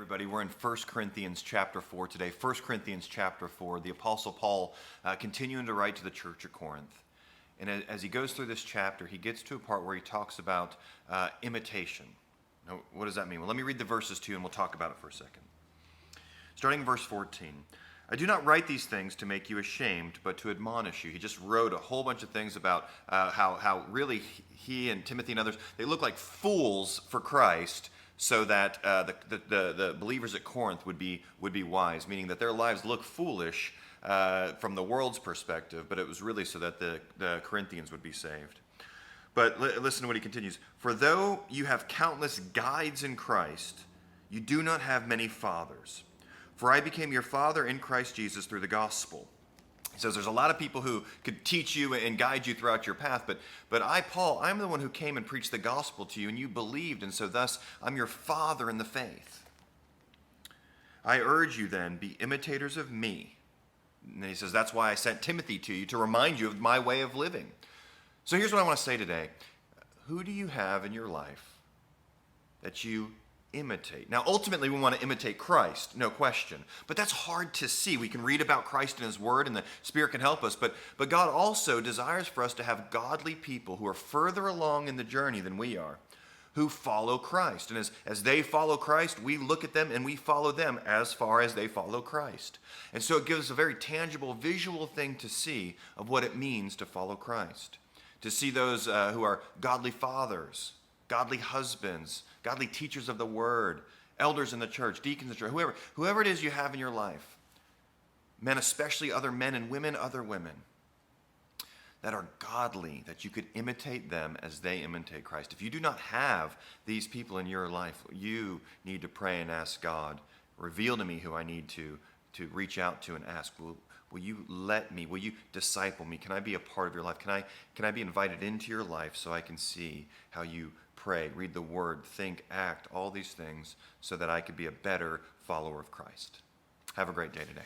Everybody, we're in 1 Corinthians chapter 4 today. 1 Corinthians chapter 4, the Apostle Paul continuing to write to the church at Corinth. And as he goes through this chapter, he gets to a part where he talks about imitation. Now, what does that mean? Well, let me read the verses to you and we'll talk about it for a second. Starting in verse 14. I do not write these things to make you ashamed, but to admonish you. He just wrote a whole bunch of things about how really he and Timothy and others, they look like fools for Christ, so that the believers at Corinth would be wise, meaning that their lives look foolish from the world's perspective, but it was really so that the Corinthians would be saved. But listen to what he continues. For though you have countless guides in Christ, you do not have many fathers. For I became your father in Christ Jesus through the gospel. He says there's a lot of people who could teach you and guide you throughout your path, but I, Paul, I'm the one who came and preached the gospel to you, and you believed, and so thus I'm your father in the faith. I urge you then, be imitators of me. And he says that's why I sent Timothy to you, to remind you of my way of living. So here's what I want to say today. Who do you have in your life that you imitate? Now, ultimately, we want to imitate Christ, no question. But that's hard to see. We can read about Christ in His Word, and the Spirit can help us. But God also desires for us to have godly people who are further along in the journey than we are, who follow Christ. And as they follow Christ, we look at them and we follow them as far as they follow Christ. And so it gives us a very tangible, visual thing to see of what it means to follow Christ. To see those who are godly fathers, godly husbands, godly teachers of the word, elders in the church, deacons in the church, whoever it is you have in your life, men especially, other men and women, other women, that are godly, that you could imitate them as they imitate Christ. If you do not have these people in your life, you need to pray and ask God, reveal to me who I need to reach out to and ask, will you let me, will you disciple me? Can I be a part of your life? Can I be invited into your life so I can see how you pray, read the word, think, act, all these things so that I could be a better follower of Christ? Have a great day today.